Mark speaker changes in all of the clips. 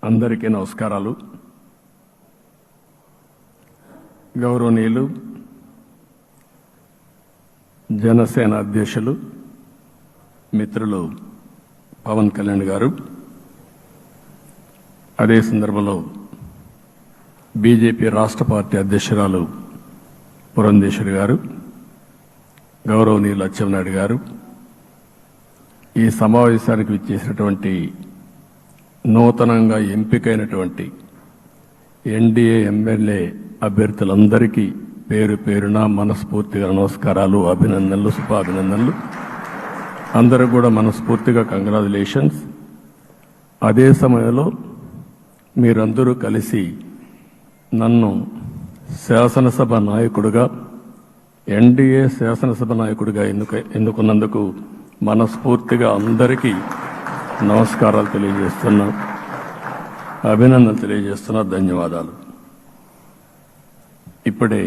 Speaker 1: అందరికీ నమస్కారాలు. గౌరవనీయులు జనసేన అధ్యక్షులు మిత్రులు పవన్ కళ్యాణ్ గారు, అదే సందర్భంలో బీజేపీ రాష్ట్ర పార్టీ అధ్యక్షురాలు పురంధేశ్వరి గారు, గౌరవనీయులు అచ్చెన్నాయుడు గారు, ఈ సమావేశానికి విచ్చేసినటువంటి నూతనంగా ఎంపికైనటువంటి ఎన్డీఏ ఎమ్మెల్యే అభ్యర్థులందరికీ పేరు పేరున మనస్ఫూర్తిగా నమస్కారాలు, అభినందనలు, శుభాభినందనలు. అందరూ కూడా మనస్ఫూర్తిగా కంగ్రాచులేషన్స్. అదే సమయంలో మీరందరూ కలిసి నన్ను శాసనసభ నాయకుడిగా, ఎన్డీఏ శాసనసభ నాయకుడిగా ఎన్నుకున్నందుకు మనస్ఫూర్తిగా అందరికీ నమస్కారాలు తెలియజేస్తున్నా, అభినందనలు తెలియజేస్తున్నా, ధన్యవాదాలు. ఇప్పుడే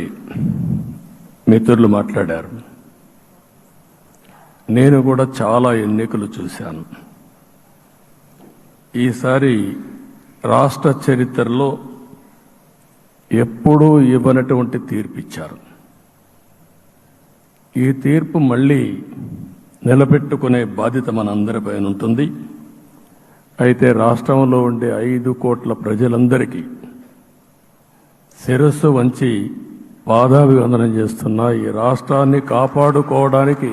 Speaker 1: మిత్రులు మాట్లాడారు. నేను కూడా చాలా ఎన్నికలు చూశాను. ఈసారి రాష్ట్ర చరిత్రలో ఎప్పుడూ ఇవ్వనటువంటి తీర్పు ఇచ్చారు. ఈ తీర్పు మళ్ళీ నిలబెట్టుకునే బాధ్యత మనందరిపైన ఉంటుంది. అయితే రాష్ట్రంలో ఉండే 5 కోట్ల ప్రజలందరికీ శిరస్సు వంచి పాదాభివందనం చేస్తున్నా. ఈ రాష్ట్రాన్ని కాపాడుకోవడానికి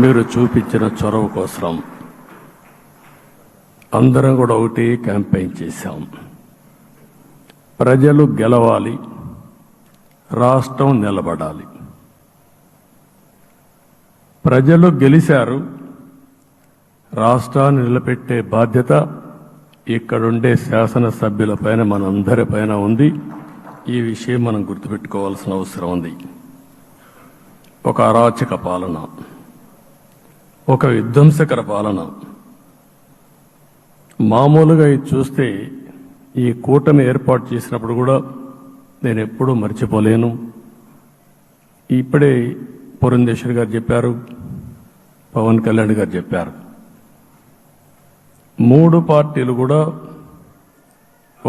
Speaker 1: మీరు చూపించిన చొరవ కోసం అందరం కూడా ఒకటి క్యాంపెయిన్ చేశాం. ప్రజలు గెలవాలి, రాష్ట్రం నిలబడాలి. ప్రజలు గెలిచారు. రాష్ట్రాన్ని నిలబెట్టే బాధ్యత ఇక్కడుండే శాసనసభ్యులపైన, మనందరిపైన ఉంది. ఈ విషయం మనం గుర్తుపెట్టుకోవాల్సిన అవసరం ఉంది. ఒక అరాచక పాలన, ఒక విధ్వంసకర పాలన. మామూలుగా ఇది చూస్తే ఈ కూటమి ఏర్పాటు చేసినప్పుడు కూడా నేను ఎప్పుడూ మర్చిపోలేను. ఇప్పుడే పురంధేశ్వరి గారు చెప్పారు, పవన్ కళ్యాణ్ గారు చెప్పారు. 3 పార్టీలు కూడా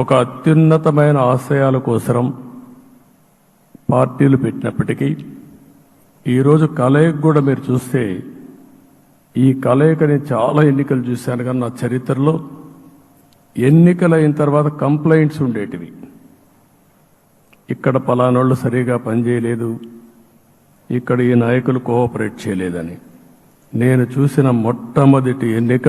Speaker 1: ఒక అత్యున్నతమైన ఆశయాల కోసం పార్టీలు పెట్టినప్పటికీ ఈరోజు కలయిక కూడా మీరు చూస్తే, ఈ కలయికని చాలా ఎన్నికలు చూశాను కానీ నా చరిత్రలో ఎన్నికలైన తర్వాత కంప్లైంట్స్ ఉండేటివి. ఇక్కడ పలానోళ్ళు సరిగా పనిచేయలేదు, ఇక్కడ ఈ నాయకులు కోఆపరేట్ చేయలేదని. నేను చూసిన మొట్టమొదటి ఎన్నిక,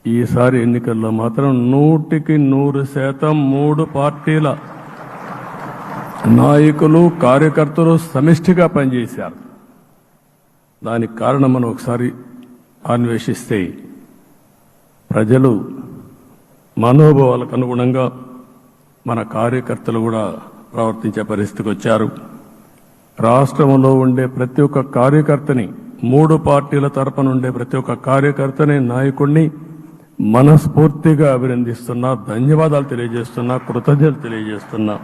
Speaker 1: ఈసారి ఎన్నికల్లో మాత్రం 100కి 100% 3 పార్టీల నాయకులు, కార్యకర్తలు సమిష్టిగా పనిచేశారు. దానికి కారణం మనం ఒకసారి అన్వేషిస్తే, ప్రజలు మనోభావాలకు అనుగుణంగా మన కార్యకర్తలు కూడా ప్రవర్తించే పరిస్థితికి వచ్చారు. రాష్ట్రంలో ఉండే ప్రతి ఒక్క కార్యకర్తని, 3 పార్టీల తరపున ఉండే ప్రతి ఒక్క కార్యకర్తని, నాయకుడిని మనస్ఫూర్తిగా అభినందిస్తున్నా, ధన్యవాదాలు తెలియజేస్తున్నా, కృతజ్ఞతలు తెలియజేస్తున్నా.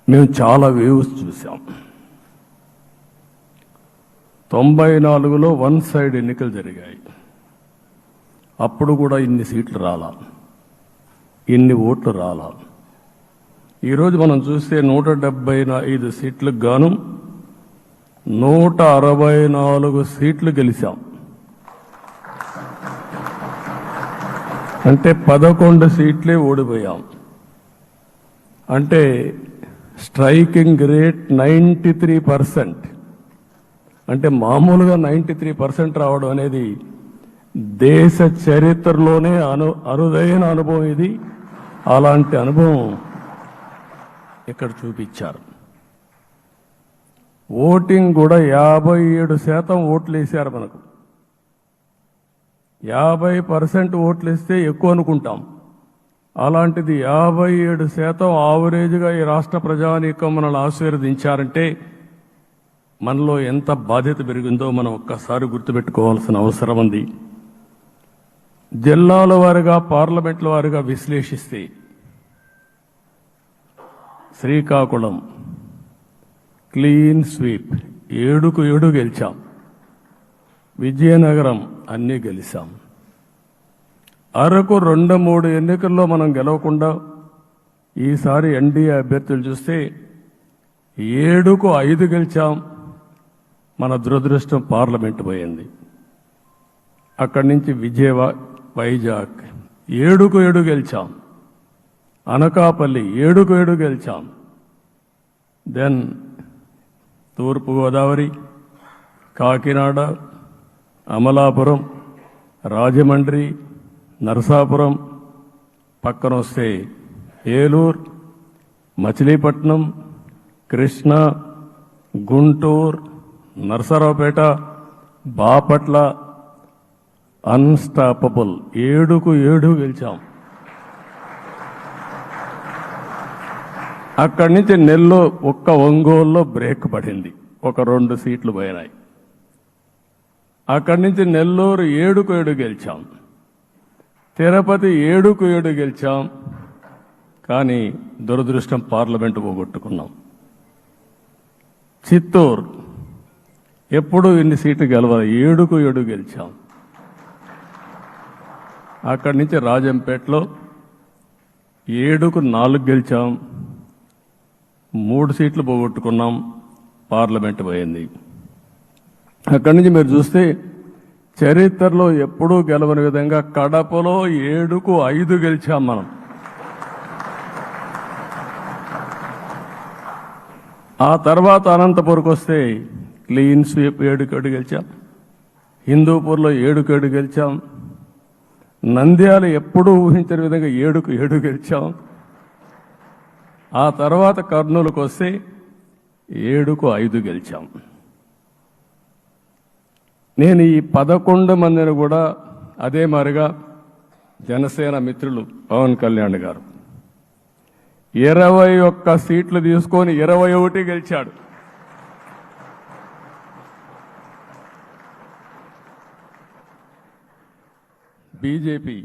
Speaker 1: మేము చాలా వేవ్స్ చూసాం. 94లో 1 సైడ్ ఎన్నికలు జరిగాయి. అప్పుడు కూడా ఇన్ని సీట్లు రాలా, ఇన్ని ఓట్లు రాలా. ఈరోజు మనం చూస్తే 175 సీట్లకు గాను 164 సీట్లు గెలిచాం. అంటే 11 సీట్లే ఓడిపోయాం. అంటే స్ట్రైకింగ్ రేట్ 93%. అంటే మామూలుగా 93% రావడం అనేది దేశ చరిత్రలోనే అరుదైన అనుభవం ఇది. అలాంటి అనుభవం ఇక్కడ చూపించారు. ఓటింగ్ కూడా 57% ఓట్లు వేశారు. మనకు 50% ఓట్లు వేస్తే ఎక్కువ అనుకుంటాం. అలాంటిది 57% ఆవరేజ్గా ఈ రాష్ట్ర ప్రజానీకం మనల్ని ఆశీర్వదించారంటే మనలో ఎంత బాధ్యత పెరిగిందో మనం ఒక్కసారి గుర్తుపెట్టుకోవాల్సిన అవసరం ఉంది. జిల్లాల వారీగా, పార్లమెంట్ల వారీగా విశ్లేషిస్తే శ్రీకాకుళం క్లీన్ స్వీప్ 7కు 7 గెలిచాం. విజయనగరం అన్నీ గెలిచాం. అరకు 2-3 ఎన్నికల్లో మనం గెలవకుండా ఈసారి ఎన్డీఏ అభ్యర్థులు చూస్తే 7కు 5 గెలిచాం. మన దురదృష్టం పార్లమెంట్ పోయింది. అక్కడి నుంచి వైజాగ్ 7కు 7 గెలిచాం. అనకాపల్లి 7కు 7 గెలిచాం. దెన్ తూర్పుగోదావరి, కాకినాడ, అమలాపురం, రాజమండ్రి, నరసాపురం, పక్కన వస్తే ఏలూరు, మచిలీపట్నం, కృష్ణా, గుంటూరు, నరసరావుపేట, బాపట్ల అన్స్టాపబుల్ 7కు 7 గెలిచాం. అక్కడి నుంచి ఒక్క ఒంగోలులో బ్రేక్ పడింది, ఒక 2 సీట్లు పోయినాయి. అక్కడి నుంచి నెల్లూరు 7కు 7 గెలిచాం. తిరుపతి 7కు 7 గెలిచాం. కానీ దురదృష్టం పార్లమెంటు పోగొట్టుకున్నాం. చిత్తూరు ఎప్పుడు ఇన్ని సీట్లు గెలవాలి, 7కు 7 గెలిచాం. అక్కడి నుంచి రాజంపేటలో 7కు 4 గెలిచాం. 3 సీట్లు పోగొట్టుకున్నాం, పార్లమెంట్ పోయింది. అక్కడి నుంచి మీరు చూస్తే చరిత్రలో ఎప్పుడూ గెలవని విధంగా కడపలో 7కు 5 గెలిచాం మనం. ఆ తర్వాత అనంతపురంకి వస్తే క్లీన్ స్వీప్ 7కు 7 గెలిచాం. హిందూపూర్లో 7కు 7 గెలిచాం. నంద్యాల ఎప్పుడూ ఊహించని విధంగా 7కు 7 గెలిచాం. ఆ తర్వాత కర్నూలుకు వస్తే 7కు 5 గెలిచాం. నేను ఈ 11 మందిని కూడా అదే మారిగా జనసేన మిత్రులు పవన్ కళ్యాణ్ గారు 21 సీట్లు తీసుకొని 21 గెలిచాడు. బీజేపీ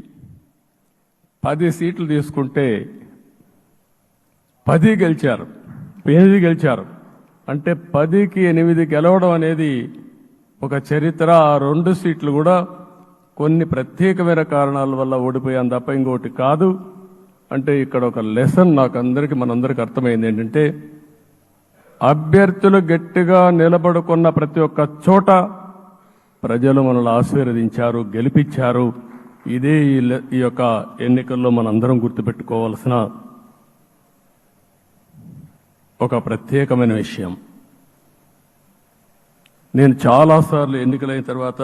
Speaker 1: 10 సీట్లు తీసుకుంటే 10 గెలిచారు, 8 గెలిచారు. అంటే 10కి 8 గెలవడం అనేది ఒక చరిత్ర. ఆ 2 సీట్లు కూడా కొన్ని ప్రత్యేకమైన కారణాల వల్ల ఓడిపోయాం తప్ప ఇంకోటి కాదు. అంటే ఇక్కడ ఒక లెసన్ నాకు మనందరికీ అర్థమైంది ఏంటంటే, అభ్యర్థులు గట్టిగా నిలబడుకున్న ప్రతి ఒక్క చోట ప్రజలు మనల్ని ఆశీర్వదించారు, గెలిపించారు. ఇదే ఈ యొక్క ఎన్నికల్లో మనందరం గుర్తుపెట్టుకోవాల్సిన ఒక ప్రత్యేకమైన విషయం. నేను చాలాసార్లు ఎన్నికలైన తర్వాత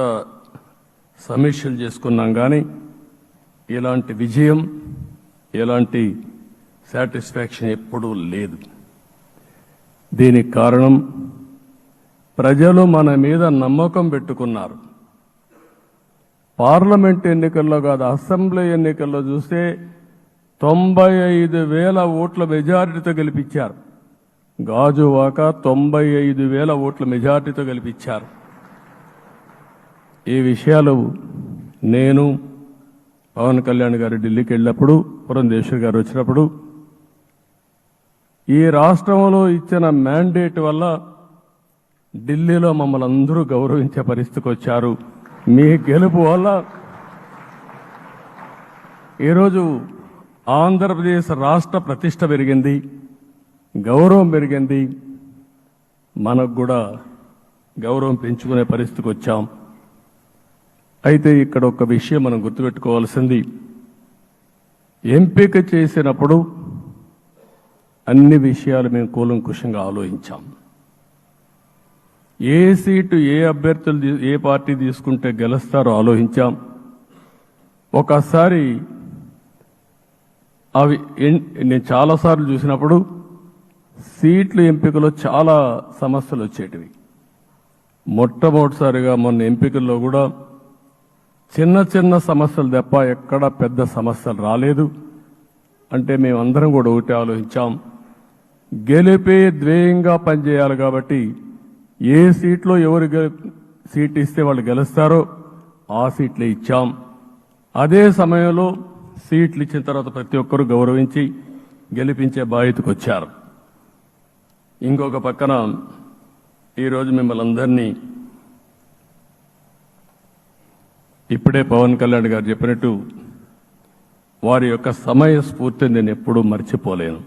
Speaker 1: సమీక్షలు చేసుకున్నాం, కానీ ఇలాంటి విజయం, ఎలాంటి సాటిస్ఫాక్షన్ ఎప్పుడూ లేదు. దీనికి కారణం ప్రజలు మన మీద నమ్మకం పెట్టుకున్నారు. పార్లమెంట్ ఎన్నికల్లో కాదు, అసెంబ్లీ ఎన్నికల్లో చూస్తే 95,000 ఓట్ల మెజారిటీతో గెలిపించారు. గాజువాక 95,000 ఓట్ల మెజారిటీతో గెలిపించారు. ఈ విషయాలు నేను పవన్ కళ్యాణ్ గారు ఢిల్లీకి వెళ్ళినప్పుడు, పురంధేశ్వరి గారు వచ్చినప్పుడు, ఈ రాష్ట్రంలో ఇచ్చిన మ్యాండేట్ వల్ల ఢిల్లీలో మమ్మల్ని అందరూ గౌరవించే పరిస్థితికి వచ్చారు. మీ గెలుపు వల్ల ఈరోజు ఆంధ్రప్రదేశ్ రాష్ట్ర ప్రతిష్ట పెరిగింది, గౌరవం పెరిగింది. మనకు కూడా గౌరవం పెంచుకునే పరిస్థితికి వచ్చాం. అయితే ఇక్కడ ఒక విషయం మనం గుర్తుపెట్టుకోవాల్సింది, ఎంపిక చేసినప్పుడు అన్ని విషయాలు మేము కూలంకుషంగా ఆలోచించాం. ఏ సీటు ఏ అభ్యర్థులు ఏ పార్టీ తీసుకుంటే గెలుస్తారో ఆలోచించాం. ఒకసారి నేను చాలాసార్లు చూసినప్పుడు సీట్ల ఎంపికలో చాలా సమస్యలు వచ్చేటివి. మొట్టమొదటిసారిగా మొన్న ఎంపికల్లో కూడా చిన్న చిన్న సమస్యలు తప్ప ఎక్కడ పెద్ద సమస్యలు రాలేదు. అంటే మేమందరం కూడా ఒకటి ఆలోచించాం, గెలిపే ధ్యేయంగా పనిచేయాలి. కాబట్టి ఏ సీట్లో ఎవరు సీట్ ఇస్తే వాళ్ళు గెలుస్తారో ఆ సీట్లే ఇచ్చాం. అదే సమయంలో సీట్లు ఇచ్చిన తర్వాత ప్రతి ఒక్కరూ గౌరవించి గెలిపించే బాధ్యతకు వచ్చారు. ఇంకొక పక్కన ఈరోజు మిమ్మల్ని అందరినీ ఇప్పుడే పవన్ కళ్యాణ్ గారు చెప్పినట్టు వారి యొక్క సమయ స్ఫూర్తిని నేను ఎప్పుడూ మర్చిపోలేను.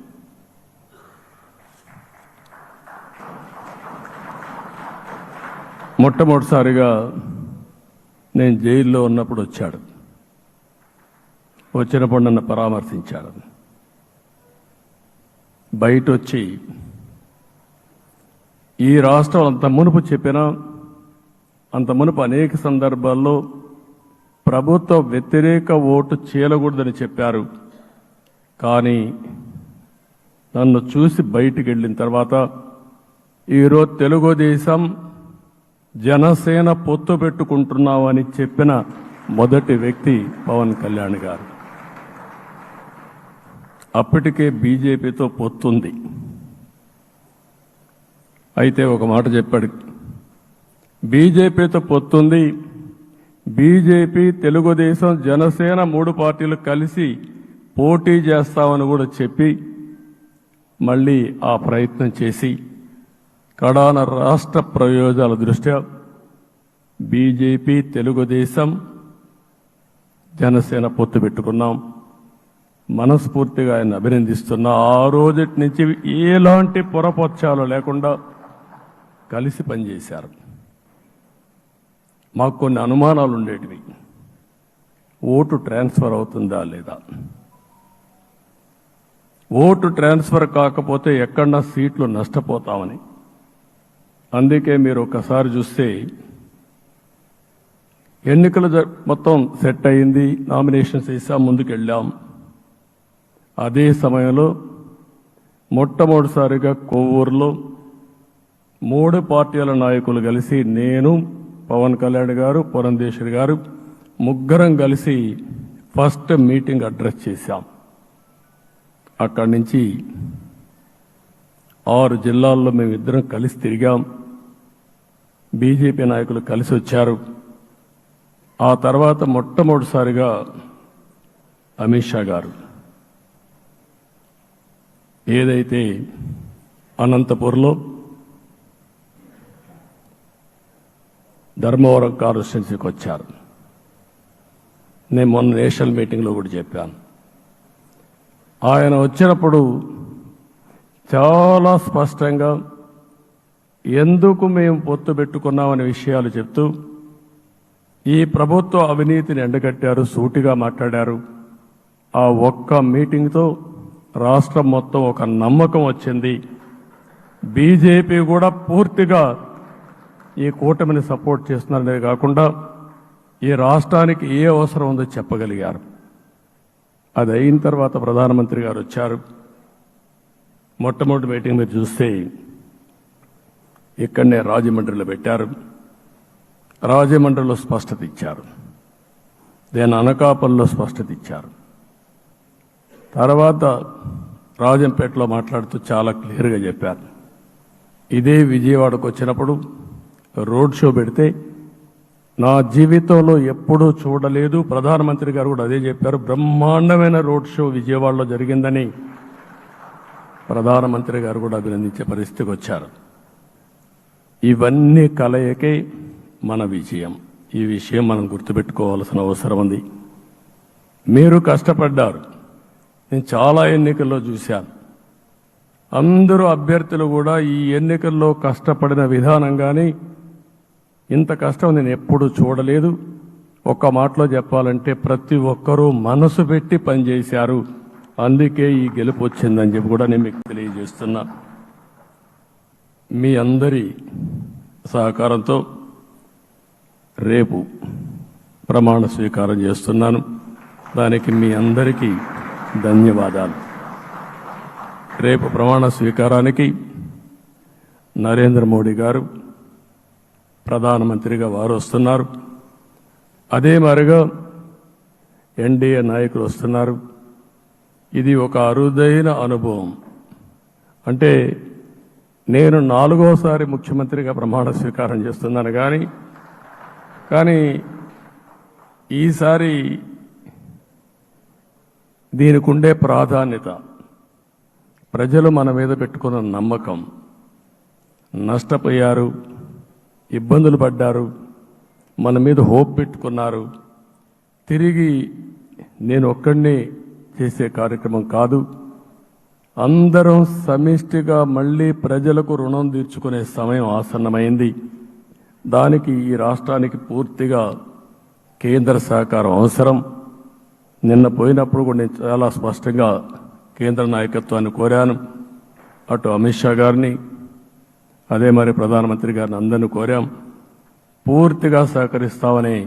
Speaker 1: మొట్టమొదటిసారిగా నేను జైల్లో ఉన్నప్పుడు వచ్చాడు. వచ్చినప్పుడు నన్ను పరామర్శించాడు. బయట వచ్చి ఈ రాష్ట్రం అంత మునుపు చెప్పినా, అంత మునుపు అనేక సందర్భాల్లో ప్రభుత్వ వ్యతిరేక ఓటు చీలకూడదని చెప్పారు. కానీ నన్ను చూసి బయటికి వెళ్ళిన తర్వాత ఈరోజు తెలుగుదేశం జనసేన పొత్తు పెట్టుకుంటున్నామని చెప్పిన మొదటి వ్యక్తి పవన్ కళ్యాణ్ గారు. అప్పటికే బీజేపీతో పొత్తుంది. అయితే ఒక మాట చెప్పాడు, బీజేపీతో పొత్తుంది, బీజేపీ, తెలుగుదేశం, జనసేన 3 పార్టీలు కలిసి పోటీ చేస్తామని కూడా చెప్పి మళ్ళీ ఆ ప్రయత్నం చేసి కడాన రాష్ట్ర ప్రయోజనాల దృష్ట్యా బీజేపీ, తెలుగుదేశం, జనసేన పొత్తు పెట్టుకున్నాం. మనస్ఫూర్తిగా ఆయన అభినందిస్తున్నా. ఆ రోజటి నుంచి ఎలాంటి పొరపక్షాలు లేకుండా కలిసి పనిచేశారు. మాకు కొన్ని అనుమానాలు ఉండేటివి. ఓటు ట్రాన్స్ఫర్ అవుతుందా లేదా, ఓటు ట్రాన్స్ఫర్ కాకపోతే ఎక్కడన్నా సీట్లు నష్టపోతామని. అందుకే మీరు ఒకసారి చూస్తే ఎన్నికలు మొత్తం సెట్ అయింది, నామినేషన్స్ వేసాం, ముందుకెళ్ళాం. అదే సమయంలో మొట్టమొదటిసారిగా కొవ్వూరులో 3 పార్టీల నాయకులు కలిసి, నేను, పవన్ కళ్యాణ్ గారు, పురంధేశ్వరి గారు, ముగ్గురం కలిసి ఫస్ట్ మీటింగ్ అడ్రస్ చేశాం. అక్కడి నుంచి 6 జిల్లాల్లో మేమిద్దరం కలిసి తిరిగాం. బీజేపీ నాయకులు కలిసి వచ్చారు. ఆ తర్వాత మొట్టమొదటిసారిగా అమిత్ షా గారు ఏదైతే అనంతపూర్లో ధర్మవరం కాన్స్టిట్యున్సీకి వచ్చారు. నేను మొన్న నేషనల్ మీటింగ్లో కూడా చెప్పాను. ఆయన వచ్చినప్పుడు చాలా స్పష్టంగా ఎందుకు మేము పొత్తు పెట్టుకున్నామనే విషయాలు చెప్తూ ఈ ప్రభుత్వ అవినీతిని ఎండగట్టారు, సూటిగా మాట్లాడారు. ఆ ఒక్క మీటింగ్తో రాష్ట్రం మొత్తం ఒక నమ్మకం వచ్చింది. బీజేపీ కూడా పూర్తిగా ఈ కూటమిని సపోర్ట్ చేస్తున్నారనే కాకుండా ఈ రాష్ట్రానికి ఏ అవసరం ఉందో చెప్పగలిగారు. అది అయిన తర్వాత ప్రధానమంత్రి గారు వచ్చారు. మొట్టమొదటి మీటింగ్ మీరు చూస్తే ఇక్కడనే రాజమండ్రిలో పెట్టారు. రాజమండ్రిలో స్పష్టత ఇచ్చారు, దేని అనకాపల్లిలో స్పష్టత ఇచ్చారు. తర్వాత రాజంపేటలో మాట్లాడుతూ చాలా క్లియర్గా చెప్పారు. ఇదే విజయవాడకు వచ్చినప్పుడు రోడ్ షో పెడితే నా జీవితంలో ఎప్పుడూ చూడలేదు, ప్రధానమంత్రి గారు కూడా అదే చెప్పారు, బ్రహ్మాండమైన రోడ్ షో విజయవాడలో జరిగిందని ప్రధానమంత్రి గారు కూడా అభినందించే పరిస్థితికి వచ్చారు. ఇవన్నీ కలయికే మన విజయం. ఈ విషయం మనం గుర్తుపెట్టుకోవాల్సిన అవసరం ఉంది. మీరు కష్టపడ్డారు. నేను చాలా ఎన్నికల్లో చూశాను. అందరూ అభ్యర్థులు కూడా ఈ ఎన్నికల్లో కష్టపడిన విధానం కానీ ఇంత కష్టం నేను ఎప్పుడూ చూడలేదు. ఒక్క మాటలో చెప్పాలంటే ప్రతి ఒక్కరూ మనసు పెట్టి పనిచేశారు. అందుకే ఈ గెలుపు వచ్చిందని చెప్పి కూడా నేను మీకు తెలియజేస్తున్నా. మీ అందరి సహకారంతో రేపు ప్రమాణ స్వీకారం చేస్తున్నాను. దానికి మీ అందరికీ ధన్యవాదాలు. రేపు ప్రమాణ స్వీకారానికి నరేంద్ర మోడీ గారు ప్రధానమంత్రిగా వారు వస్తున్నారు. అదే మరిగా ఎన్డీఏ నాయకులు వస్తున్నారు. ఇది ఒక అరుదైన అనుభవం. అంటే నేను 4వసారి ముఖ్యమంత్రిగా ప్రమాణ స్వీకారం చేస్తున్నాను కానీ ఈసారి దీనికి ఉండే ప్రాధాన్యత, ప్రజలు మన మీద పెట్టుకున్న నమ్మకం, నష్టపోయారు, ఇబ్బందులు పడ్డారు, మన మీద హోప్ పెట్టుకున్నారు. తిరిగి నేను ఒక్కడినే చేసే కార్యక్రమం కాదు. అందరం సమిష్టిగా మళ్ళీ ప్రజలకు రుణం తీర్చుకునే సమయం ఆసన్నమైంది. దానికి ఈ రాష్ట్రానికి పూర్తిగా కేంద్ర సహకారం అవసరం. నిన్న పోయినప్పుడు కూడా నేను చాలా స్పష్టంగా కేంద్ర నాయకత్వాన్ని కోరాను. అటు అమిత్ షా గారిని, అదే మరి ప్రధానమంత్రి గారిని అందరినీ కోరాం. పూర్తిగా సహకరిస్తామని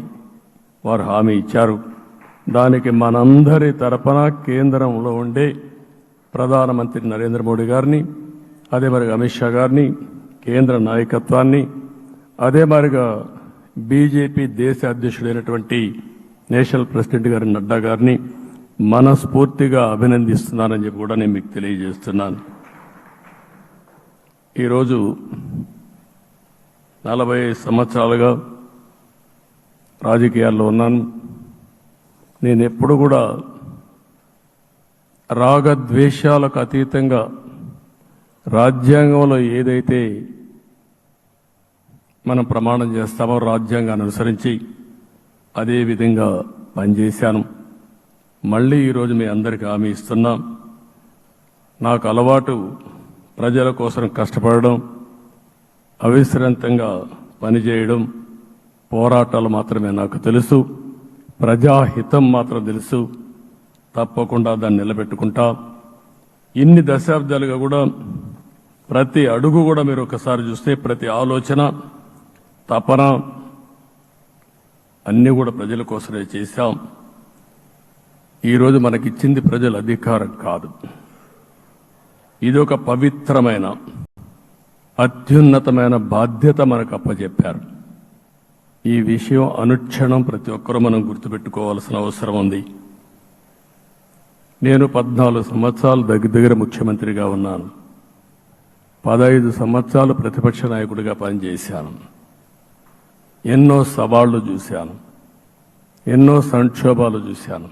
Speaker 1: వారు హామీ ఇచ్చారు. దానికి మనందరి తరపున కేంద్రంలో ఉండే ప్రధానమంత్రి నరేంద్ర మోడీ గారిని, అదే మరి అమిత్ షా గారిని, కేంద్ర నాయకత్వాన్ని, అదే మరిగా బీజేపీ దేశ అధ్యక్షుడైనటువంటి నేషనల్ ప్రెసిడెంట్ గారి నడ్డా గారిని మనస్ఫూర్తిగా అభినందిస్తున్నానని చెప్పి కూడా నేను మీకు తెలియజేస్తున్నాను. ఈరోజు 45 సంవత్సరాలుగా రాజకీయాల్లో ఉన్నాను. నేను ఎప్పుడు కూడా రాగద్వేషాలకు అతీతంగా రాజ్యాంగంలో ఏదైతే మనం ప్రమాణం చేస్తామో రాజ్యాంగాన్ని అనుసరించి అదే విధంగా పనిచేశాను. మళ్ళీ ఈరోజు మీ అందరికీ హామీ ఇస్తున్నాం. నాకు అలవాటు ప్రజల కోసం కష్టపడడం, అవిశ్రాంతంగా పనిచేయడం, పోరాటాలు మాత్రమే నాకు తెలుసు. ప్రజాహితం మాత్రం తెలుసు. తప్పకుండా దాన్ని నిలబెట్టుకుంటా. ఇన్ని దశాబ్దాలుగా కూడా ప్రతి అడుగు కూడా మీరు ఒకసారి చూస్తే ప్రతి ఆలోచన, తపన అన్నీ కూడా ప్రజల కోసమే చేశాం. ఈరోజు మనకిచ్చింది ప్రజల అధికారం కాదు. ఇది ఒక పవిత్రమైన అత్యున్నతమైన బాధ్యత మనకు అప్పచెప్పారు. ఈ విషయం అనుక్షణం ప్రతి ఒక్కరూ మనం గుర్తుపెట్టుకోవాల్సిన అవసరం ఉంది. నేను 14 సంవత్సరాలు దగ్గర ముఖ్యమంత్రిగా ఉన్నాను. 15 సంవత్సరాలు ప్రతిపక్ష నాయకుడిగా పనిచేశాను. ఎన్నో సవాళ్లు చూశాను, ఎన్నో సంక్షోభాలు చూశాను.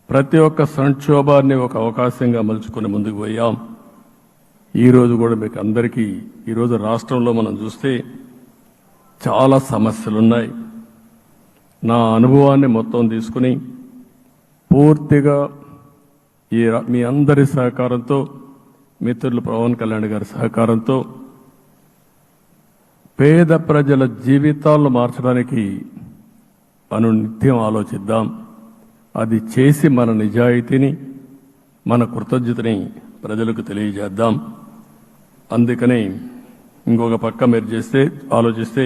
Speaker 1: ప్రతి ఒక్క సంక్షోభాన్ని ఒక అవకాశంగా మలుచుకుని ముందుకు పోయాం. ఈరోజు కూడా మీకు అందరికీ ఈరోజు రాష్ట్రంలో మనం చూస్తే చాలా సమస్యలున్నాయి. నా అనుభవాన్ని మొత్తం తీసుకుని పూర్తిగా మీ అందరి సహకారంతో, మిత్రులు పవన్ కళ్యాణ్ గారి సహకారంతో పేద ప్రజల జీవితాలను మార్చడానికి అనునిత్యం ఆలోచిద్దాం. అది చేసి మన నిజాయితీని, మన కృతజ్ఞతని ప్రజలకు తెలియజేద్దాం. అందుకని ఇంకొక పక్క మీరు ఆలోచిస్తే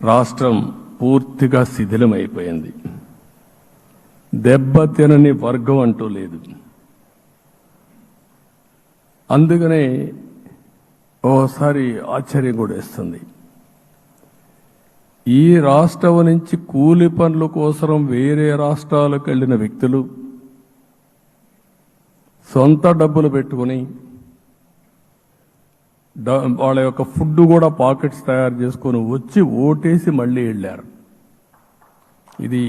Speaker 1: రాష్ట్రం పూర్తిగా శిథిలమైపోయింది. దెబ్బతినని వర్గం అంటూ లేదు. అందుకనే ఓసారి ఆశ్చర్యం కూడా వేస్తుంది. ఈ రాష్ట్రం నుంచి కూలి పనుల కోసం వేరే రాష్ట్రాలకు వెళ్ళిన వ్యక్తులు సొంత డబ్బులు పెట్టుకుని వాళ్ళ యొక్క ఫుడ్ కూడా పాకెట్స్ తయారు చేసుకొని వచ్చి ఓటేసి మళ్ళీ వెళ్ళారు. ఇది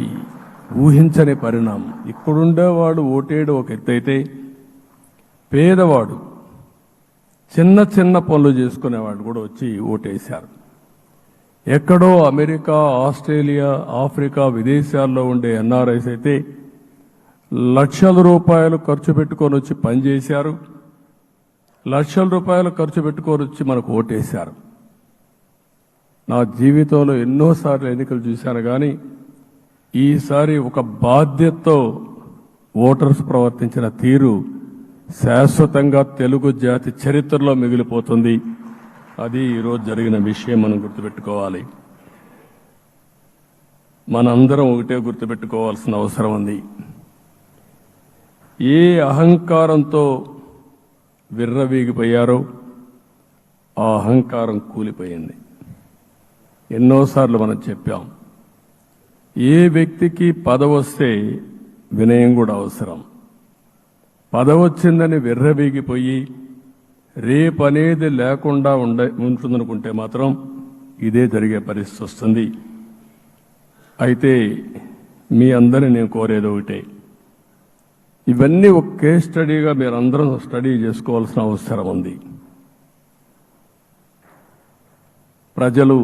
Speaker 1: ఊహించని పరిణామం. ఇక్కడుండేవాడు ఓటేయడం ఒక ఎత్తైతే, పేదవాడు చిన్న చిన్న పనులు చేసుకునేవాడు కూడా వచ్చి ఓటేశారు. ఎక్కడో అమెరికా, ఆస్ట్రేలియా, ఆఫ్రికా విదేశాల్లో ఉండే ఎన్ఆర్ఐస్ అయితే లక్షల రూపాయలు ఖర్చు పెట్టుకొని వచ్చి పనిచేశారు. లక్షల రూపాయలు ఖర్చు పెట్టుకొని వచ్చి మనకు ఓటేశారు. నా జీవితంలో ఎన్నోసార్లు ఎన్నికలు చూశాను, కానీ ఈసారి ఒక బాధ్యతతో ఓటర్స్ ప్రవర్తించిన తీరు శాశ్వతంగా తెలుగు జాతి చరిత్రలో మిగిలిపోతుంది. అది ఈరోజు జరిగిన విషయం మనం గుర్తుపెట్టుకోవాలి. మనందరం ఒకటే గుర్తుపెట్టుకోవాల్సిన అవసరం ఉంది. ఏ అహంకారంతో విర్రవీగిపోయారో ఆ అహంకారం కూలిపోయింది. ఎన్నోసార్లు మనం చెప్పాం, ఏ వ్యక్తికి పదవి వస్తే వినయం కూడా అవసరం. పదవి వచ్చిందని విర్రవీగిపోయి రేపనేది లేకుండా ఉంటుందనుకుంటే మాత్రం ఇదే జరిగే పరిస్థితి వస్తుంది. అయితే మీ అందరిని నేను కోరేది ఒకటే, ఇవన్నీ ఒక కేస్ స్టడీగా మీరందరం స్టడీ చేసుకోవాల్సిన అవసరం ఉంది. ప్రజలు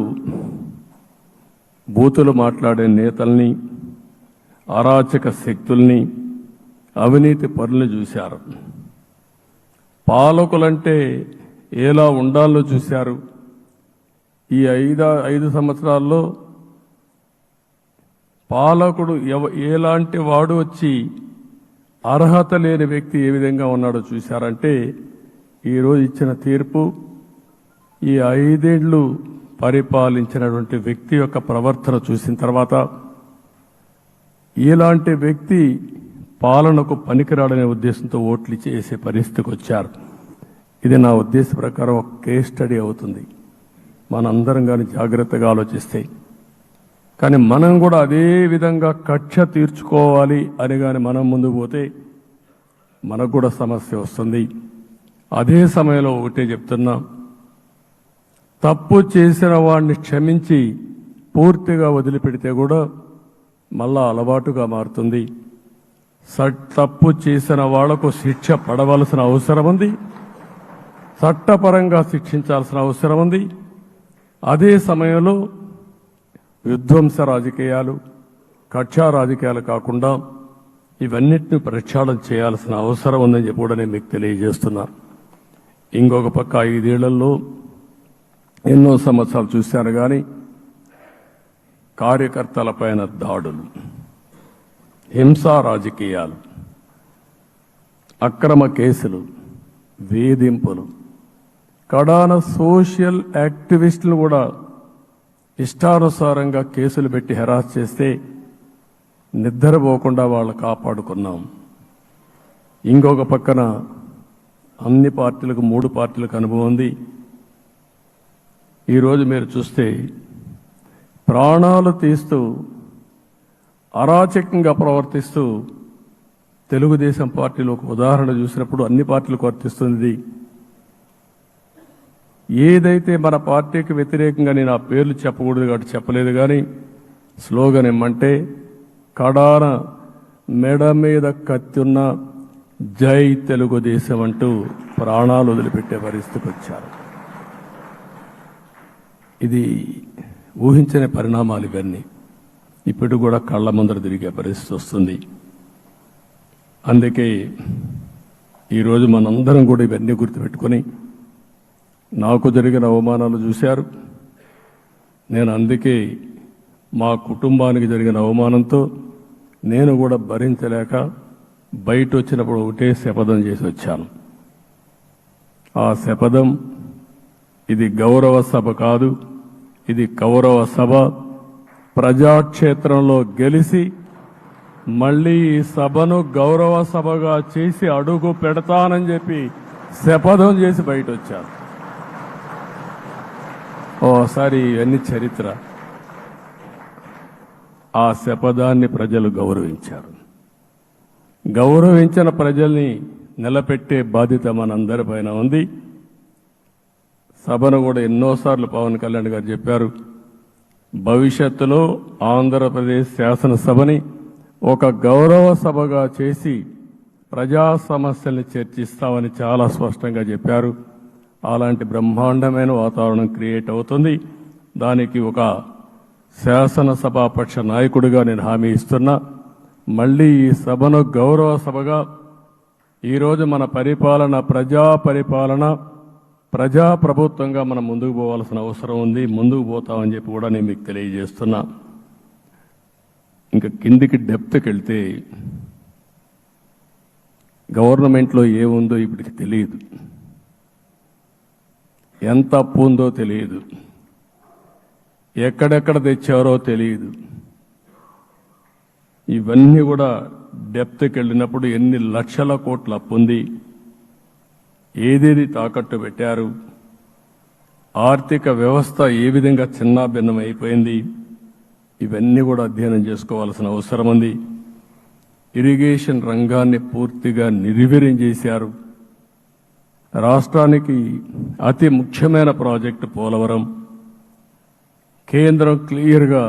Speaker 1: బూతులు మాట్లాడే నేతల్ని, అరాచక శక్తుల్ని, అవినీతి పరుల్ని చూశారు. పాలకులంటే ఎలా ఉండాలో చూశారు. ఈ 5 సంవత్సరాల్లో పాలకుడు ఎలాంటి వాడు వచ్చి అర్హత లేని వ్యక్తి ఏ విధంగా ఉన్నాడో చూశారంటే, ఈరోజు ఇచ్చిన తీర్పు ఈ 5 ఏళ్లు పరిపాలించినటువంటి వ్యక్తి యొక్క ప్రవర్తన చూసిన తర్వాత ఇలాంటి వ్యక్తి పాలనకు పనికిరాడనే ఉద్దేశంతో ఓట్లు చేసే పరిస్థితికి వచ్చారు. ఇది నా ఉద్దేశ ప్రకారం ఒక కేస్ స్టడీ అవుతుంది, మనందరం కానీ జాగ్రత్తగా ఆలోచిస్తే. కానీ మనం కూడా అదే విధంగా కక్ష తీర్చుకోవాలి అని కానీ మనం ముందుకు పోతే మనకు కూడా సమస్య వస్తుంది. అదే సమయంలో ఒకటే చెప్తున్నా, తప్పు చేసిన వాడిని క్షమించి పూర్తిగా వదిలిపెడితే కూడా మళ్ళా అలవాటుగా మారుతుంది. తప్పు చేసిన వాళ్లకు శిక్ష పడవలసిన అవసరం ఉంది, చట్టపరంగా శిక్షించాల్సిన అవసరం ఉంది. అదే సమయంలో విధ్వంస రాజకీయాలు, కక్షా రాజకీయాలు కాకుండా ఇవన్నిటిని ప్రక్షాళన చేయాల్సిన అవసరం ఉందని చెప్పి కూడా నేను మీకు తెలియజేస్తున్నా. ఇంకొక పక్క 5 ఏళ్లలో ఎన్నో సంవత్సరాలు చూశాను కానీ కార్యకర్తలపైన దాడులు, హింసా రాజకీయాలు, అక్రమ కేసులు, వేధింపులు, కడాన సోషల్ యాక్టివిస్టులు కూడా ఇష్టానుసారంగా కేసులు పెట్టి హెరాస్ చేస్తే నిద్రపోకుండా వాళ్ళు కాపాడుకున్నాం. ఇంకొక పక్కన అన్ని పార్టీలకు 3 పార్టీలకు అనుభవం ఉంది. ఈరోజు మీరు చూస్తే ప్రాణాలు తీస్తూ అరాచకంగా ప్రవర్తిస్తూ తెలుగుదేశం పార్టీలో ఒక ఉదాహరణ చూసినప్పుడు అన్ని పార్టీలకు వర్తిస్తుంది. ఏదైతే మన పార్టీకి వ్యతిరేకంగా నేను ఆ పేర్లు చెప్పకూడదు కాబట్టి చెప్పలేదు, కానీ స్లోగన్ ఏమంటే కడాన మెడ మీద కత్తున్న జై తెలుగుదేశం అంటూ ప్రాణాలు వదిలిపెట్టే పరిస్థితికి వచ్చారు. ఇది ఊహించని పరిణామాలు ఇవన్నీ. ఇప్పుడు కూడా కళ్ళ ముందర తిరిగే పరిస్థితి వస్తుంది. అందుకే ఈరోజు మనందరం కూడా ఇవన్నీ గుర్తుపెట్టుకొని, నాకు జరిగిన అవమానాలు చూశారు. నేను అందుకే మా కుటుంబానికి జరిగిన అవమానంతో నేను కూడా భరించలేక బయట వచ్చినప్పుడు ఒకటే శపథం చేసి వచ్చాను. ఆ శపథం, ఇది గౌరవ సభ కాదు, ఇది కౌరవ సభ. ప్రజాక్షేత్రంలో గెలిచి మళ్ళీ ఈ సభను గౌరవ సభగా చేసి అడుగు పెడతానని చెప్పి శపథం చేసి బయట వచ్చాను. ఓసారి ఇవన్నీ చరిత్ర. ఆ శపథాన్ని ప్రజలు గౌరవించారు. గౌరవించిన ప్రజల్ని నిలబెట్టే బాధ్యత మనందరిపైన ఉంది. సభను కూడా ఎన్నోసార్లు పవన్ కళ్యాణ్ గారు చెప్పారు, భవిష్యత్తులో ఆంధ్రప్రదేశ్ శాసనసభని ఒక గౌరవ సభగా చేసి ప్రజా సమస్యల్ని చర్చిస్తామని చాలా స్పష్టంగా చెప్పారు. అలాంటి బ్రహ్మాండమైన వాతావరణం క్రియేట్ అవుతుంది. దానికి ఒక శాసనసభాపక్ష నాయకుడిగా నేను హామీ ఇస్తున్నా. మళ్ళీ ఈ సభను గౌరవ సభగా, ఈరోజు మన పరిపాలన ప్రజా పరిపాలన, ప్రజాప్రభుత్వంగా మనం ముందుకు పోవాల్సిన అవసరం ఉంది. ముందుకు పోతామని చెప్పి కూడా నేను మీకు తెలియజేస్తున్నా. ఇంకా కిందికి డెప్త్కి వెళ్తే గవర్నమెంట్లో ఏముందో ఇప్పటికి తెలియదు, ఎంత అప్పు ఉందో తెలియదు, ఎక్కడెక్కడ తెచ్చారో తెలియదు. ఇవన్నీ కూడా డెప్త్కి వెళ్ళినప్పుడు ఎన్ని లక్షల కోట్ల అప్పు ఉంది, ఏదేది తాకట్టు పెట్టారు, ఆర్థిక వ్యవస్థ ఏ విధంగా చిన్నాభిన్నం అయిపోయింది, ఇవన్నీ కూడా అధ్యయనం చేసుకోవాల్సిన అవసరం ఉంది. ఇరిగేషన్ రంగాన్ని పూర్తిగా నిర్వీర్యం చేశారు. రాష్ట్రానికి అతి ముఖ్యమైన ప్రాజెక్టు పోలవరం. కేంద్రం క్లియర్గా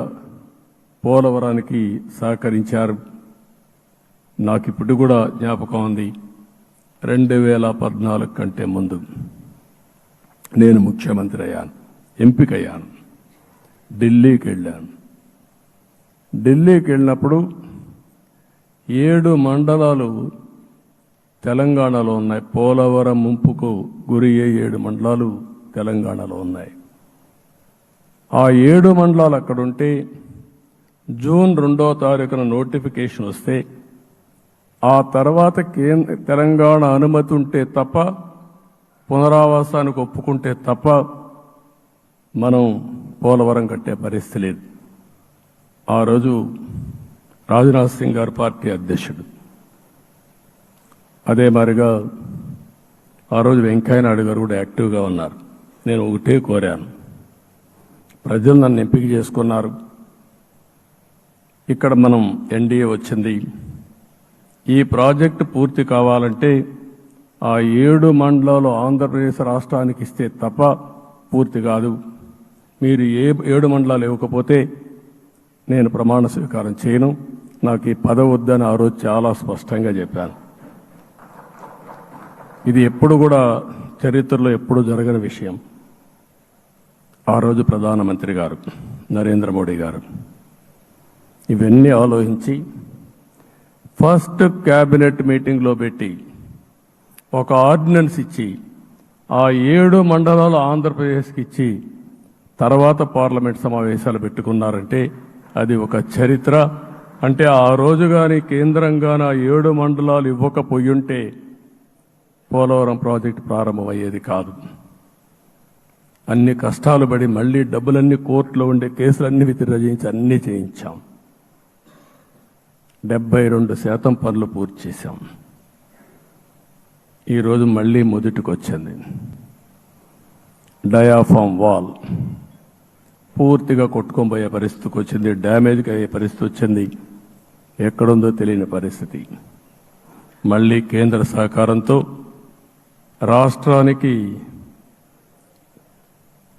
Speaker 1: పోలవరానికి సహకరించారు. నాకు ఇప్పుడు కూడా జ్ఞాపకం ఉంది, 2014 కంటే ముందు నేను ముఖ్యమంత్రి అయ్యాను, ఎంపికయ్యాను, ఢిల్లీకి వెళ్ళాను, ఢిల్లీకి వెళ్ళినప్పుడు 7 మండలాలు తెలంగాణలో ఉన్నాయి. పోలవరం ముంపుకు గురి అయ్యే 7 మండలాలు తెలంగాణలో ఉన్నాయి. ఆ 7 మండలాలు అక్కడుంటే జూన్ 2వ తారీఖున నోటిఫికేషన్ వస్తే ఆ తర్వాత తెలంగాణ అనుమతి ఉంటే తప్ప, పునరావాసానికి ఒప్పుకుంటే తప్ప మనం పోలవరం కట్టే పరిస్థితి లేదు. ఆ రోజు రాజ్నాథ్ సింగ్ గారు పార్టీ అధ్యక్షుడు. అదే మాదిరిగా ఆ రోజు వెంకయ్యనాయుడు గారు కూడా యాక్టివ్గా ఉన్నారు. నేను ఒకటే కోరాను, ప్రజలు నన్ను ఎంపిక చేసుకున్నారు, ఇక్కడ మనం ఎన్డీఏ వచ్చింది, ఈ ప్రాజెక్టు పూర్తి కావాలంటే ఆ 7 మండలాలు ఆంధ్రప్రదేశ్ రాష్ట్రానికి ఇస్తే తప్ప పూర్తి కాదు. మీరు 7 మండలాలు ఇవ్వకపోతే నేను ప్రమాణ స్వీకారం చేయను, నాకు ఈ పదవి వద్దని ఆ రోజు చాలా స్పష్టంగా చెప్పాను. ఇది ఎప్పుడు కూడా చరిత్రలో ఎప్పుడు జరగని విషయం. ఆ రోజు ప్రధానమంత్రి గారు నరేంద్ర మోడీ గారు ఇవన్నీ ఆలోచించి ఫస్ట్ క్యాబినెట్ మీటింగ్లో పెట్టి ఒక ఆర్డినెన్స్ ఇచ్చి ఆ 7 మండలాలు ఆంధ్రప్రదేశ్కి ఇచ్చి తర్వాత పార్లమెంట్ సమావేశాలు పెట్టుకున్నారంటే అది ఒక చరిత్ర. అంటే ఆ రోజు కానీ కేంద్రంగాన 7 మండలాలు ఇవ్వకపోయుంటే పోలవరం ప్రాజెక్టు ప్రారంభమయ్యేది కాదు. అన్ని కష్టాలు పడి మళ్ళీ డబ్బులన్నీ కోర్టులో ఉండే కేసులన్నీ విత్డ్రా చేయించి అన్నీ చేయించాం. 72% పనులు పూర్తి చేశాం. ఈరోజు మళ్ళీ మొదటికి వచ్చింది. డయాఫామ్ వాల్ పూర్తిగా కొట్టుకొని పోయే పరిస్థితికి వచ్చింది, డ్యామేజ్కి అయ్యే పరిస్థితి వచ్చింది, ఎక్కడుందో తెలియని పరిస్థితి. మళ్ళీ కేంద్ర సహకారంతో రాష్ట్రానికి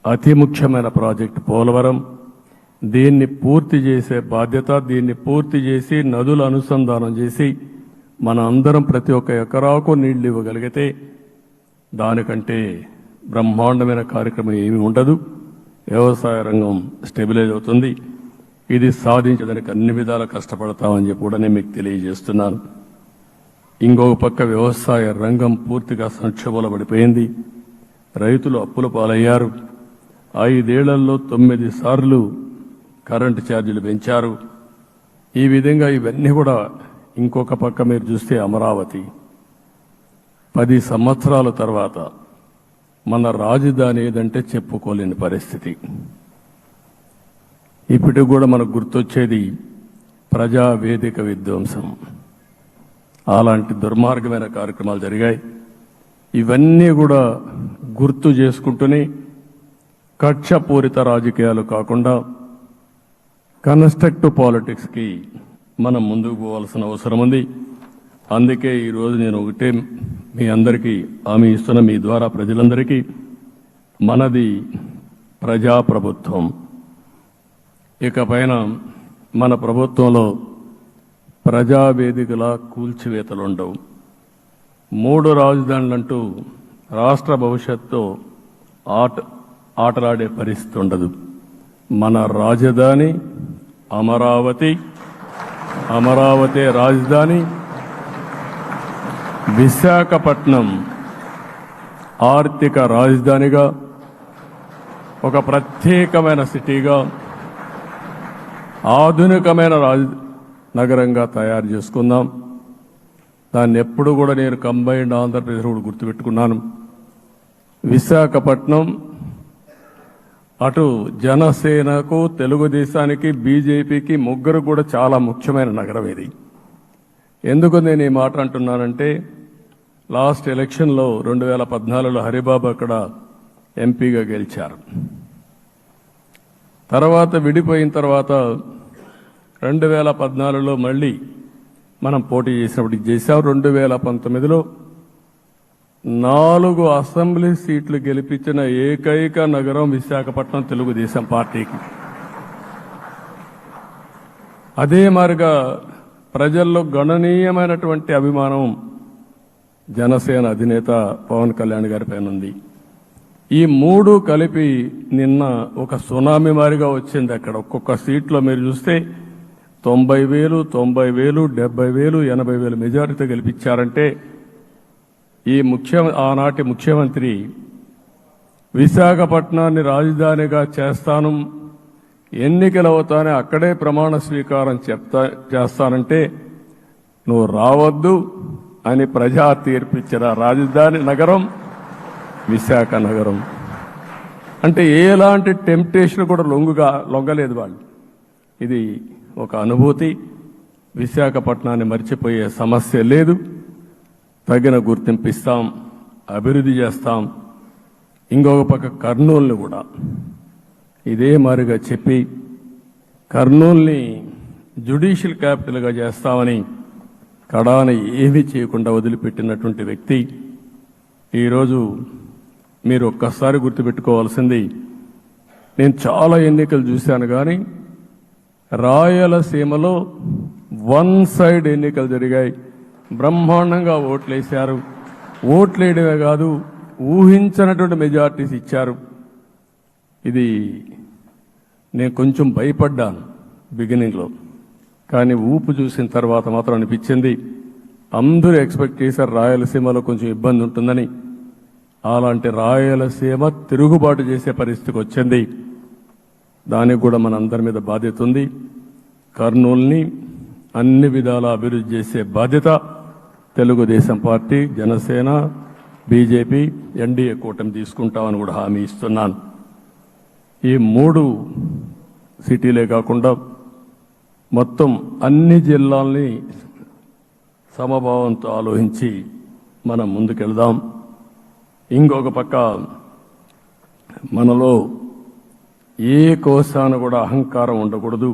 Speaker 1: అతి ముఖ్యమైన ప్రాజెక్టు పోలవరం, దీన్ని పూర్తి చేసే బాధ్యత, దీన్ని పూర్తి చేసి నదుల అనుసంధానం చేసి మన అందరం ప్రతి ఒక్క ఎకరాకు నీళ్లు ఇవ్వగలిగితే దానికంటే బ్రహ్మాండమైన కార్యక్రమం ఏమీ ఉండదు. వ్యవసాయ రంగం స్టెబిలైజ్ అవుతుంది. ఇది సాధించడానికి అన్ని విధాలా కష్టపడతామని చెప్పి కూడా నేను మీకు తెలియజేస్తున్నాను. ఇంకొక పక్క వ్యవసాయ రంగం పూర్తిగా సంక్షోభంలో పడిపోయింది. రైతులు అప్పుల పాలయ్యారు. 5 ఏళ్లలో 9 సార్లు కరెంటు ఛార్జీలు పెంచారు. ఈ విధంగా ఇవన్నీ కూడా ఇంకొక పక్క మీరు చూస్తే అమరావతి 10 సంవత్సరాల తర్వాత మన రాజధాని ఏదంటే చెప్పుకోలేని పరిస్థితి. ఇప్పటికి కూడా మనకు గుర్తొచ్చేది ప్రజావేదిక విధ్వంసం. అలాంటి దుర్మార్గమైన కార్యక్రమాలు జరిగాయి. ఇవన్నీ కూడా గుర్తు చేసుకుంటూనే కక్షపూరిత రాజకీయాలు కాకుండా కన్స్ట్రక్టివ్ పాలిటిక్స్కి మనం ముందుకు పోవాల్సిన అవసరం ఉంది. అందుకే ఈరోజు నేను ఒకటే మీ అందరికీ హామీ ఇస్తున్న, మీ ద్వారా ప్రజలందరికీ, మనది ప్రజాప్రభుత్వం. ఇకపైన మన ప్రభుత్వంలో ప్రజావేదికల కూల్చివేతలు ఉండవు. 3 రాజధానులంటూ రాష్ట్ర భవిష్యత్తు ఆటలాడే పరిస్థితి ఉండదు. మన రాజధాని అమరావతి, అమరావతి రాజధాని. విశాఖపట్నం ఆర్థిక రాజధానిగా, ఒక ప్రత్యేకమైన సిటీగా, ఆధునికమైన నగరంగా తయారు చేసుకుందాం. దాన్ని ఎప్పుడు కూడా నేను కంబైన్డ్ ఆంధ్రప్రదేశ్ కూడా గుర్తుపెట్టుకున్నాను. విశాఖపట్నం అటు జనసేనకు, తెలుగుదేశానికి, బీజేపీకి ముగ్గురు కూడా చాలా ముఖ్యమైన నగరం ఇది. ఎందుకు నేను ఈ మాట అంటున్నానంటే, లాస్ట్ ఎలక్షన్లో 2014లో హరిబాబు అక్కడ ఎంపీగా గెలిచారు. తర్వాత విడిపోయిన తర్వాత 2014లో మళ్ళీ మనం పోటీ చేసినప్పుడు చేశాం. 2019లో 4 అసెంబ్లీ సీట్లు గెలిపించిన ఏకైక నగరం విశాఖపట్నం తెలుగుదేశం పార్టీకి. అదే మాదిరిగా ప్రజల్లో గణనీయమైనటువంటి అభిమానం జనసేన అధినేత పవన్ కళ్యాణ్ గారి పైన ఉంది. ఈ 3 కలిపి నిన్న ఒక సునామీ మారిగా వచ్చింది. అక్కడ ఒక్కొక్క సీట్లో మీరు చూస్తే 90,000, 90,000, 70,000, 80,000 మెజారిటీతో గెలిపించారంటే ఆనాటి ముఖ్యమంత్రి విశాఖపట్నాన్ని రాజధానిగా చేస్తాను, ఎన్నికలు అవుతానే అక్కడే ప్రమాణ స్వీకారం చేస్తానంటే నువ్వు రావద్దు అని ప్రజా తీర్పిచ్చిన రాజధాని నగరం విశాఖ నగరం. అంటే ఎలాంటి టెంప్టేషన్ కూడా లొంగలేదు వాళ్ళు. ఇది ఒక అనుభూతి. విశాఖపట్నాన్ని మర్చిపోయే సమస్య లేదు. తగిన గుర్తింపు ఇస్తాం, అభివృద్ధి చేస్తాం. ఇంకొక పక్క కర్నూలుని కూడా ఇదే మాదిరిగా చెప్పి కర్నూలుని జ్యుడిషియల్ క్యాపిటల్గా చేస్తామని కడాన ఏమీ చేయకుండా వదిలిపెట్టినటువంటి వ్యక్తి. ఈరోజు మీరు ఒక్కసారి గుర్తుపెట్టుకోవాల్సింది, నేను చాలా ఎన్నికలు చూశాను కానీ రాయలసీమలో వన్ సైడ్ ఎన్నికలు జరిగాయి. బ్రహ్మాండంగా ఓట్లేశారు. ఓట్లేయడమే కాదు, ఊహించినటువంటి మెజార్టీస్ ఇచ్చారు. ఇది నేను కొంచెం భయపడ్డాను బిగినింగ్లో, కానీ ఊపు చూసిన తర్వాత మాత్రం అనిపించింది అందరూ ఎక్స్పెక్ట్ చేశారు రాయలసీమలో కొంచెం ఇబ్బంది ఉంటుందని. అలాంటి రాయలసీమ తిరుగుబాటు చేసే పరిస్థితికి వచ్చింది. దానికి కూడా మన అందరి మీద బాధ్యత ఉంది. కర్నూలుని అన్ని విధాలా అభివృద్ధి చేసే బాధ్యత Telugu Desam party, Janasena, BJP, NDA కూటమి తీసుకుంటామని కూడా హామీ ఇస్తున్నాను. ఈ 3 సిటీలే కాకుండా మొత్తం అన్ని జిల్లాల్ని సమభావంతో ఆలోచించి మనం ముందుకెళ్దాం. ఇంకొక పక్క మనలో ఏ కోశాన కూడా అహంకారం ఉండకూడదు,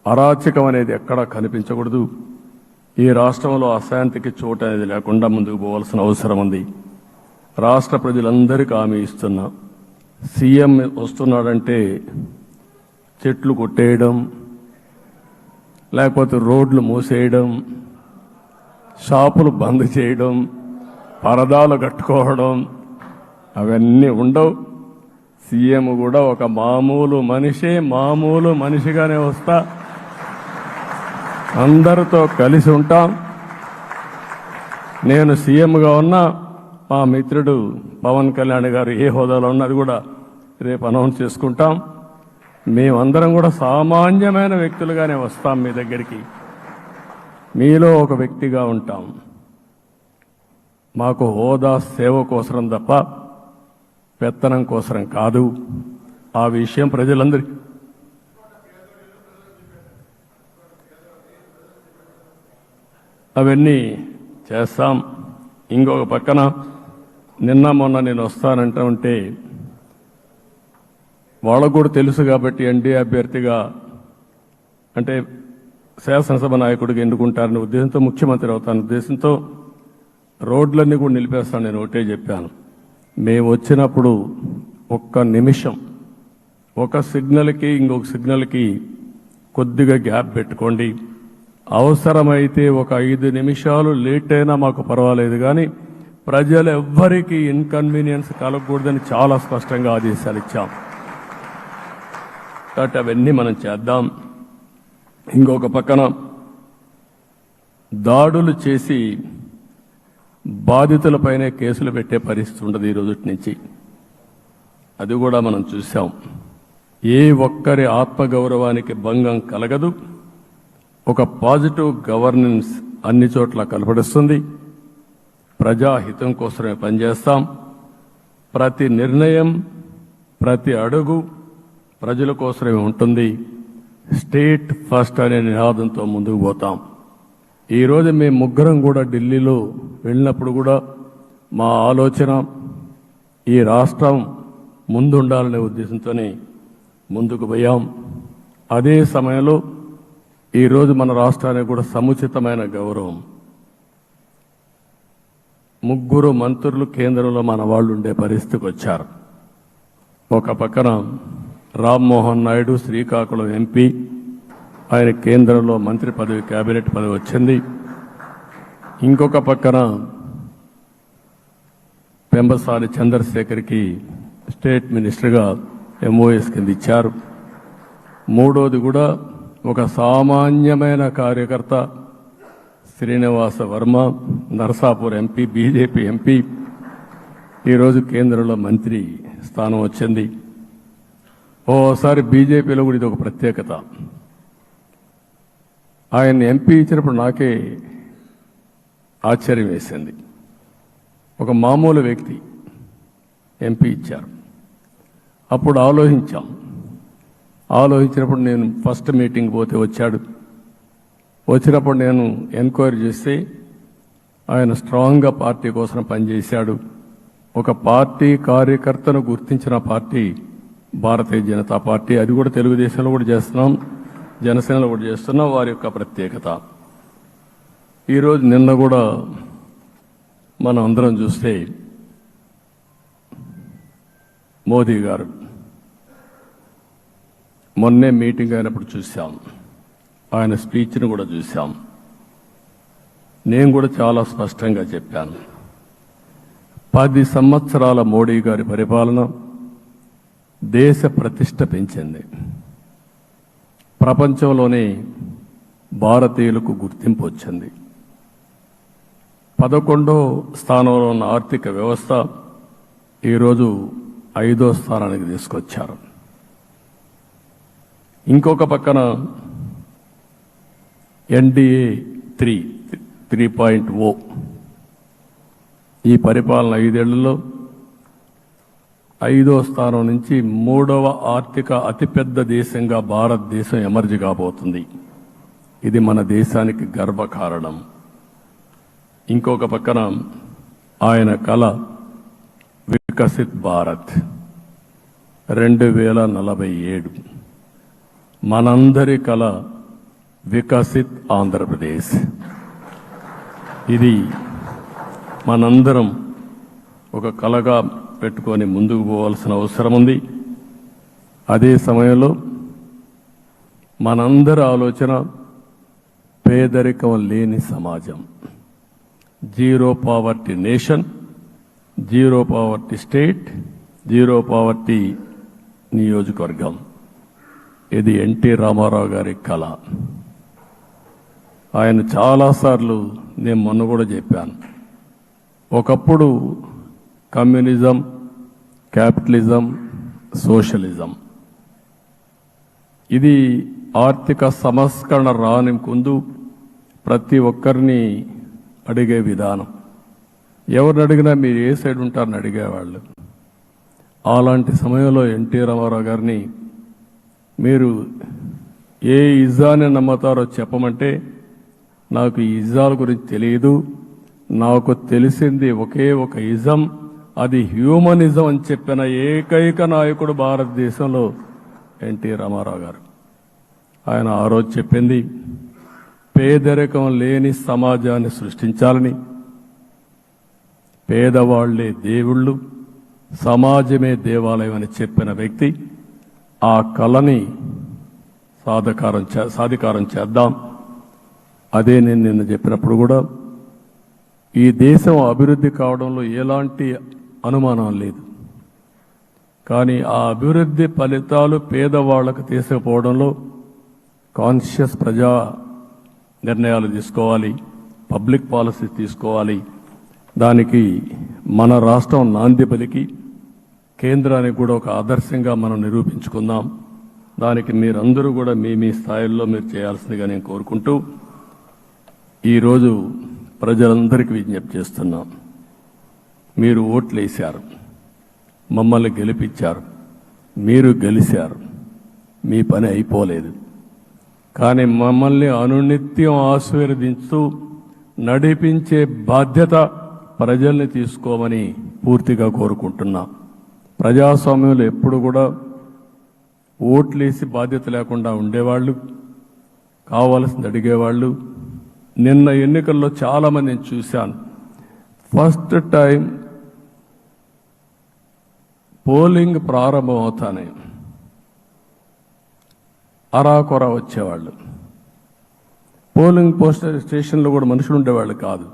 Speaker 1: అరాచకం అనేది ఎక్కడా కనిపించకూడదు. ఈ రాష్ట్రంలో అశాంతికి చోటు అనేది లేకుండా ముందుకు పోవాల్సిన అవసరం ఉంది. రాష్ట్ర ప్రజలందరికీ హామీ ఇస్తున్నా, సీఎం వస్తున్నాడంటే చెట్లు కొట్టేయడం, లేకపోతే రోడ్లు మూసేయడం, షాపులు బంద్ చేయడం, పరదాలు కట్టుకోవడం అవన్నీ ఉండవు. సీఎం కూడా ఒక మామూలు మనిషిగానే వస్తా, అందరితో కలిసి ఉంటాం. నేను సీఎంగా ఉన్నా, మా మిత్రుడు పవన్ కళ్యాణ్ గారు ఏ హోదాలో ఉన్నది కూడా రేపు అనౌన్స్ చేసుకుంటాం. మేమందరం కూడా సామాన్యమైన వ్యక్తులుగానే వస్తాం మీ దగ్గరికి, మీలో ఒక వ్యక్తిగా ఉంటాం. మాకు హోదా సేవ కోసరం తప్ప పెత్తనం కోసరం కాదు. ఆ విషయం ప్రజలందరి అవన్నీ చేస్తాం. ఇంకొక పక్కన నిన్న మొన్న నేను వస్తానంటా ఉంటే వాళ్ళకు కూడా తెలుసు కాబట్టి ఎన్డీఏ అభ్యర్థిగా అంటే శాసనసభ నాయకుడిగా ఎన్నుకుంటారనే ఉద్దేశంతో, ముఖ్యమంత్రి అవుతాను ఉద్దేశంతో రోడ్లన్నీ కూడా నిలిపేస్తాను. నేను ఒకటే చెప్పాను, మేము వచ్చినప్పుడు ఒక్క నిమిషం ఒక సిగ్నల్కి ఇంకొక సిగ్నల్కి కొద్దిగా గ్యాప్ పెట్టుకోండి. అవసరమైతే ఒక 5 నిమిషాలు లేట్ అయినా మాకు పర్వాలేదు, కానీ ప్రజలు ఎవ్వరికీ ఇన్కన్వీనియన్స్ కలగకూడదని చాలా స్పష్టంగా ఆదేశాలు ఇచ్చాం. కాబట్టి అవన్నీ మనం చేద్దాం. ఇంకొక పక్కన దాడులు చేసి బాధితులపైనే కేసులు పెట్టే పరిస్థితి ఉండదు ఈ రోజు నుంచి. అది కూడా మనం చూసాం. ఏ ఒక్కరి ఆత్మగౌరవానికి భంగం కలగదు. ఒక పాజిటివ్ గవర్నెన్స్ అన్ని చోట్ల కనపడుస్తుంది. ప్రజాహితం కోసమే పనిచేస్తాం. ప్రతి నిర్ణయం, ప్రతి అడుగు ప్రజల కోసమే ఉంటుంది. స్టేట్ ఫస్ట్ అనే నినాదంతో ముందుకు పోతాం. ఈరోజు మేము ముగ్గురం కూడా ఢిల్లీలో వెళ్ళినప్పుడు కూడా మా ఆలోచన ఈ రాష్ట్రం ముందుండాలనే ఉద్దేశంతోనే ముందుకు పోయాం. అదే సమయంలో ఈరోజు మన రాష్ట్రానికి కూడా సముచితమైన గౌరవం. 3 మంత్రులు కేంద్రంలో మన వాళ్ళు ఉండే పరిస్థితికి వచ్చారు. ఒక పక్కన రామ్మోహన్ నాయుడు శ్రీకాకుళం ఎంపీ, ఆయన కేంద్రంలో మంత్రి పదవి, కేబినెట్ పదవి వచ్చింది. ఇంకొక పక్కన పెంబసాని చంద్రశేఖర్కి స్టేట్ మినిస్టర్గా ఎంఓఎస్ కింద ఇచ్చారు. మూడోది కూడా ఒక సామాన్యమైన కార్యకర్త Srinivasa Varma, Narasapur MP, BJP MP, ఈరోజు కేంద్రంలో మంత్రి స్థానం వచ్చింది. ఓసారి బీజేపీలో కూడా ఇది ఒక ప్రత్యేకత. ఆయన ఎంపీ ఇచ్చినప్పుడు నాకే ఆశ్చర్యం వేసింది. ఒక మామూలు వ్యక్తి ఎంపీ ఇచ్చారు. అప్పుడు ఆలోచించినప్పుడు నేను ఫస్ట్ మీటింగ్ పోతే వచ్చాడు. వచ్చినప్పుడు నేను ఎంక్వైరీ చేస్తే ఆయన స్ట్రాంగ్గా పార్టీ కోసం పనిచేశాడు. ఒక పార్టీ కార్యకర్తను గుర్తించిన పార్టీ భారతీయ జనతా పార్టీ. అది కూడా తెలుగుదేశంలో కూడా చేస్తున్నాం, జనసేనలో కూడా చేస్తున్నాం. వారి యొక్క ప్రత్యేకత. ఈరోజు నిన్న కూడా మనం అందరం చూస్తే మోదీ గారు మొన్నే మీటింగ్ అయినప్పుడు చూశాం, ఆయన స్పీచ్ను కూడా చూశాం. నేను కూడా చాలా స్పష్టంగా చెప్పాను, 10 సంవత్సరాల మోడీ గారి పరిపాలన దేశ ప్రతిష్ట పెంచింది. ప్రపంచంలోనే భారతీయులకు గుర్తింపు వచ్చింది. 11వ స్థానంలో ఉన్న ఆర్థిక వ్యవస్థ ఈరోజు 5వ స్థానానికి తీసుకొచ్చారు. ఇంకొక పక్కన ఎన్డీఏ 3.0 ఈ పరిపాలన 5 ఏళ్లలో 5వ స్థానం నుంచి 3వ ఆర్థిక అతిపెద్ద దేశంగా భారతదేశం ఎమర్జ్ కాబోతుంది. ఇది మన దేశానికి గర్వకారణం. ఇంకొక పక్కన ఆయన కళ వికసిత్ భారత్ 2047, మనందరి కళ వికసిత్ ఆంధ్రప్రదేశ్. ఇది మనందరం ఒక కళగా పెట్టుకొని ముందుకు పోవాల్సిన అవసరం ఉంది. అదే సమయంలో మనందరి ఆలోచన పేదరికం లేని సమాజం, zero poverty nation, zero poverty state, zero poverty నియోజకవర్గం. ఇది ఎన్టీ రామారావు గారి కళ. ఆయన చాలాసార్లు నేను మొన్న కూడా చెప్పాను, ఒకప్పుడు కమ్యూనిజం, క్యాపిటలిజం, సోషలిజం ఇది ఆర్థిక సంస్కరణ రాని ముందు ప్రతి ఒక్కరిని అడిగే విధానం. ఎవరిని అడిగినా మీరు ఏ సైడ్ ఉంటారని అడిగేవాళ్ళు. అలాంటి సమయంలో ఎన్టీ రామారావు గారిని మీరు ఏ ఇజాన్ని నమ్ముతారో చెప్పమంటే, నాకు ఈ ఇజాల గురించి తెలియదు, నాకు తెలిసింది ఒకే ఒక ఇజం, అది హ్యూమనిజం అని చెప్పిన ఏకైక నాయకుడు భారతదేశంలో ఎన్టీ రామారావు గారు. ఆయన ఆ రోజు చెప్పింది పేదరికం లేని సమాజాన్ని సృష్టించాలని, పేదవాళ్లే దేవుళ్ళు, సమాజమే దేవాలయం అని చెప్పిన వ్యక్తి. ఆ కళని సాధికారం చేద్దాం. అదే నేను నిన్న చెప్పినప్పుడు కూడా ఈ దేశం అభివృద్ధి కావడంలో ఎలాంటి అనుమానం లేదు. కానీ ఆ అభివృద్ధి ఫలితాలు పేదవాళ్లకు తీసుకుపోవడంలో కాన్షియస్ ప్రజా నిర్ణయాలు తీసుకోవాలి, పబ్లిక్ పాలసీ తీసుకోవాలి. దానికి మన రాష్ట్రం నాంది పలికి కేంద్రానికి కూడా ఒక ఆదర్శంగా మనం నిరూపించుకుందాం. దానికి మీరందరూ కూడా మీ స్థాయిల్లో మీరు చేయాల్సిందిగా నేను కోరుకుంటూ ఈరోజు ప్రజలందరికీ విజ్ఞప్తి చేస్తున్నాం. మీరు ఓట్లు వేశారు, మమ్మల్ని గెలిపించారు, మీరు గెలిచారు, మీ పని అయిపోలేదు. కానీ మమ్మల్ని అనునిత్యం ఆశీర్వదించుతూ నడిపించే బాధ్యత ప్రజల్ని తీసుకోమని పూర్తిగా కోరుకుంటున్నా. ప్రజాస్వామ్యంలో ఎప్పుడు కూడా ఓట్లేసి బాధ్యత లేకుండా ఉండేవాళ్ళు, కావాల్సింది అడిగేవాళ్ళు. నిన్న ఎన్నికల్లో చాలామందిని చూశాను. ఫస్ట్ టైం పోలింగ్ ప్రారంభం అవుతానే అరాకొర వచ్చేవాళ్ళు. పోలింగ్ స్టేషన్లో కూడా మనుషులు ఉండేవాళ్ళు కాదు.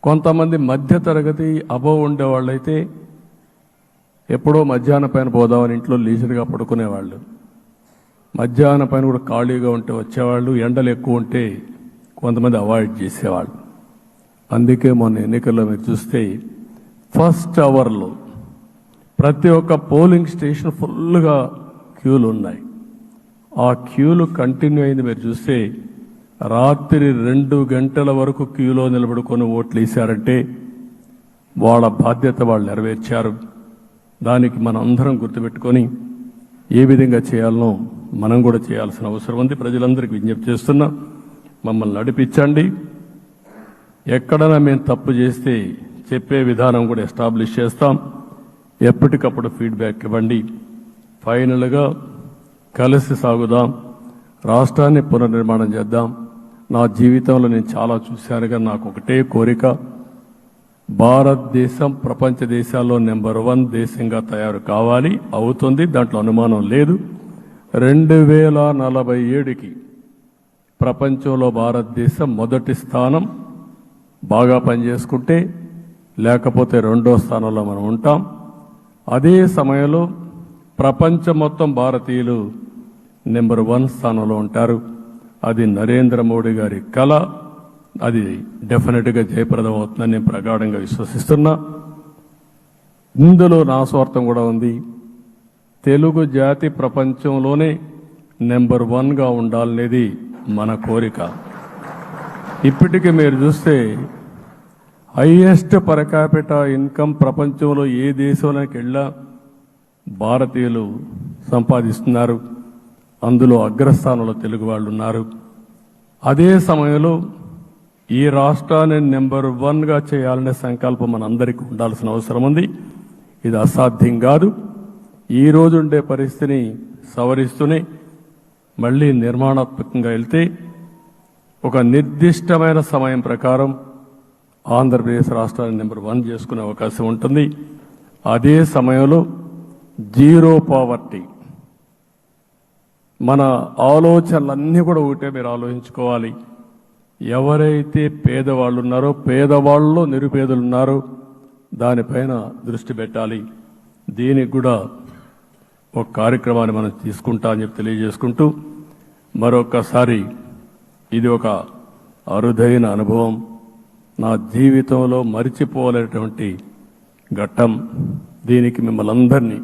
Speaker 1: కొంతమంది మధ్య తరగతి అబవ్ ఉండేవాళ్ళు అయితే ఎప్పుడో మధ్యాహ్నం పైన పోదామని ఇంట్లో లీజర్గా పడుకునేవాళ్ళు. మధ్యాహ్నం పైన కూడా ఖాళీగా ఉంటే వచ్చేవాళ్ళు, ఎండలు ఎక్కువ ఉంటే కొంతమంది అవాయిడ్ చేసేవాళ్ళు. అందుకే మొన్న ఎన్నికల్లో మీరు చూస్తే ఫస్ట్ అవర్లో ప్రతి ఒక్క పోలింగ్ స్టేషన్ ఫుల్గా క్యూలు ఉన్నాయి. ఆ క్యూలు కంటిన్యూ అయింది. మీరు చూస్తే రాత్రి 2 గంటల వరకు క్యూలో నిలబడుకొని ఓట్లు వేశారంటే వాళ్ళ బాధ్యత వాళ్ళు నెరవేర్చారు. దానికి మనం అందరం గుర్తుపెట్టుకొని ఏ విధంగా చేయాలనో మనం కూడా చేయాల్సిన అవసరం ఉంది. ప్రజలందరికీ విజ్ఞప్తి చేస్తున్నా, మమ్మల్ని నడిపించండి. ఎక్కడైనా మేము తప్పు చేస్తే చెప్పే విధానం కూడా ఎస్టాబ్లిష్ చేస్తాం. ఎప్పటికప్పుడు ఫీడ్బ్యాక్ ఇవ్వండి. ఫైనల్గా కలిసి సాగుదాం, రాష్ట్రాన్ని పునర్నిర్మాణం చేద్దాం. నా జీవితంలో నేను చాలా చూశానుగా నాకు ఒకటే కోరిక, భారతదేశం ప్రపంచ దేశాల్లో నెంబర్ 1 దేశంగా తయారు కావాలి. అవుతుంది, దాంట్లో అనుమానం లేదు. 2047కి ప్రపంచంలో భారతదేశం మొదటి స్థానం బాగా పనిచేసుకుంటే, లేకపోతే 2వ స్థానంలో మనం ఉంటాం. అదే సమయంలో ప్రపంచం మొత్తం భారతీయులు నెంబర్ 1 స్థానంలో ఉంటారు. అది నరేంద్ర మోడీ గారి కళ. అది డెఫినెట్గా జయప్రదం అవుతుందని నేను ప్రగాఢంగా విశ్వసిస్తున్నా. ఇందులో నా స్వార్థం కూడా ఉంది. తెలుగు జాతి ప్రపంచంలోనే నెంబర్ 1గా ఉండాలనేది మన కోరిక. ఇప్పటికీ మీరు చూస్తే హైయెస్ట్ పర్ క్యాపిటా ఇన్కమ్ ప్రపంచంలో ఏ దేశంలోకి వెళ్ళా భారతీయులు సంపాదిస్తున్నారు. అందులో అగ్రస్థానంలో తెలుగు వాళ్ళు ఉన్నారు. అదే సమయంలో ఈ రాష్ట్రాన్ని నెంబర్ 1గా చేయాలనే సంకల్పం మనందరికీ ఉండాల్సిన అవసరం ఉంది. ఇది అసాధ్యం కాదు. ఈ రోజు ఉండే పరిస్థితిని సవరిస్తూనే మళ్ళీ నిర్మాణాత్మకంగా వెళ్తే ఒక నిర్దిష్టమైన సమయం ప్రకారం ఆంధ్రప్రదేశ్ రాష్ట్రాన్ని నెంబర్ 1 చేసుకునే అవకాశం ఉంటుంది. అదే సమయంలో జీరో పావర్టీ. మన ఆలోచనలన్నీ కూడా ఒకటే మీరు ఆలోచించుకోవాలి. ఎవరైతే పేదవాళ్ళు ఉన్నారో, పేదవాళ్ళు నిరుపేదలు ఉన్నారో దానిపైన దృష్టి పెట్టాలి. దీనికి కూడా ఒక కార్యక్రమాన్ని మనం తీసుకుంటా అని చెప్పి తెలియజేసుకుంటూ, మరొకసారి ఇది ఒక అరుదైన అనుభవం, నా జీవితంలో మరిచిపోలేనటువంటి ఘట్టం. దీనికి మిమ్మల్ని అందరినీ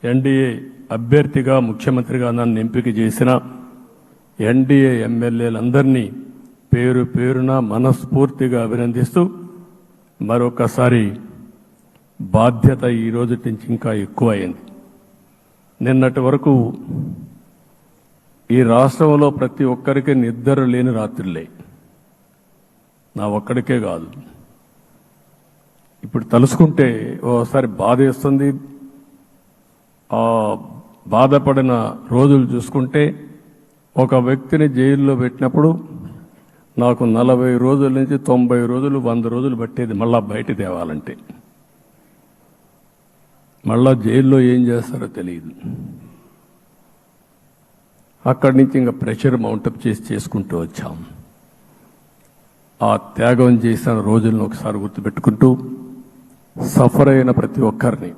Speaker 1: ఎన్డీఏ అభ్యర్థిగా ముఖ్యమంత్రిగా నన్ను ఎంపిక చేసిన ఎన్డీఏ ఎమ్మెల్యేలందరినీ పేరు పేరున మనస్ఫూర్తిగా అభినందిస్తూ, మరొకసారి బాధ్యత ఈ రోజు నుంచి ఇంకా ఎక్కువైంది. నిన్నటి వరకు ఈ రాష్ట్రంలో ప్రతి ఒక్కరికి నిద్ర లేని రాత్రులే, నా ఒక్కడికే కాదు. ఇప్పుడు తలుసుకుంటే ఓసారి బాధేస్తుంది. ఆ బాధపడిన రోజులు చూసుకుంటే, ఒక వ్యక్తిని జైల్లో పెట్టినప్పుడు నాకు 40 రోజుల నుంచి 90 రోజులు 100 రోజులు పట్టేది మళ్ళా బయట తేవాలంటే. మళ్ళా జైల్లో ఏం చేస్తారో తెలియదు. అక్కడి నుంచి ఇంకా ప్రెషర్ మౌంటప్ చేసుకుంటూ వచ్చాం. ఆ త్యాగం చేసిన రోజులను ఒకసారి గుర్తుపెట్టుకుంటూ, సఫర్ అయిన ప్రతి ఒక్కరిని,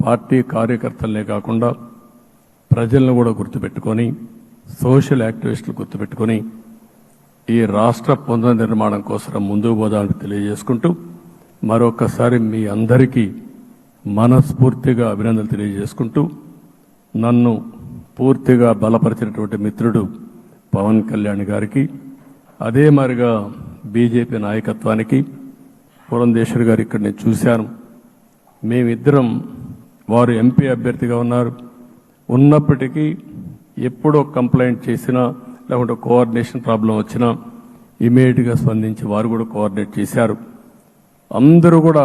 Speaker 1: పార్టీ కార్యకర్తలనే కాకుండా ప్రజలను కూడా గుర్తుపెట్టుకొని, సోషల్ యాక్టివిస్టులు గుర్తుపెట్టుకొని ఈ రాష్ట్ర పునర్నిర్మాణం కోసం ముందుకు పోదామని తెలియజేసుకుంటూ, మరొకసారి మీ అందరికీ మనస్ఫూర్తిగా అభినందనలు తెలియజేసుకుంటూ, నన్ను పూర్తిగా బలపరిచినటువంటి మిత్రుడు పవన్ కళ్యాణ్ గారికి, అదే మరిగా బీజేపీ నాయకత్వానికి, పురంధేశ్వరి గారు ఇక్కడ నేను చూశాను. మేమిద్దరం, వారు ఎంపీ అభ్యర్థిగా ఉన్నప్పటికీ ఎప్పుడో కంప్లైంట్ చేసినా లేకుంటే కోఆర్డినేషన్ ప్రాబ్లం వచ్చినా ఇమీడియట్గా స్పందించి వారు కూడా కోఆర్డినేట్ చేశారు. అందరూ కూడా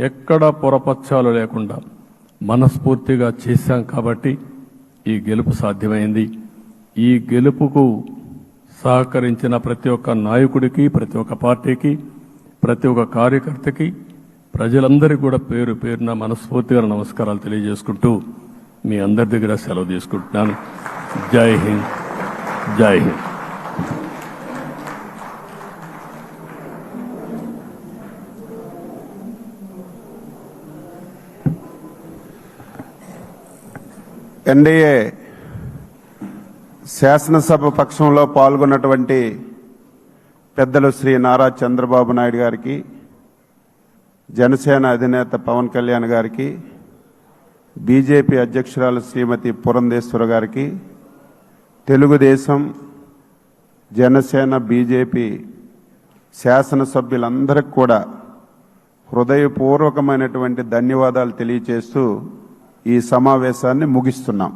Speaker 1: ఎక్కడ పొరపచ్చాలు లేకుండా మనస్ఫూర్తిగా చేశాం కాబట్టి ఈ గెలుపు సాధ్యమైంది. ఈ గెలుపుకు సహకరించిన ప్రతి ఒక్క నాయకుడికి, ప్రతి ఒక్క పార్టీకి, ప్రతి ఒక్క కార్యకర్తకి, ప్రజలందరికీ కూడా పేరు పేరున మనస్ఫూర్తిగా నమస్కారాలు తెలియజేసుకుంటూ మీ అందరి దగ్గర సెలవు తీసుకుంటున్నాను. జై హింద్, జై హింద్.
Speaker 2: ఎన్డీఏ శాసనసభ పక్షంలో పాల్గొన్నటువంటి పెద్దలు శ్రీ నారా చంద్రబాబు నాయుడు గారికి, జనసేన అధినేత పవన్ కళ్యాణ్ గారికి, బీజేపీ అధ్యక్షురాలు శ్రీమతి పురంధేశ్వర గారికి, తెలుగుదేశం, జనసేన, బీజేపీ శాసనసభ్యులందరికీ కూడా హృదయపూర్వకమైనటువంటి ధన్యవాదాలు తెలియజేస్తూ ఈ సమావేశాన్ని ముగిస్తున్నాం.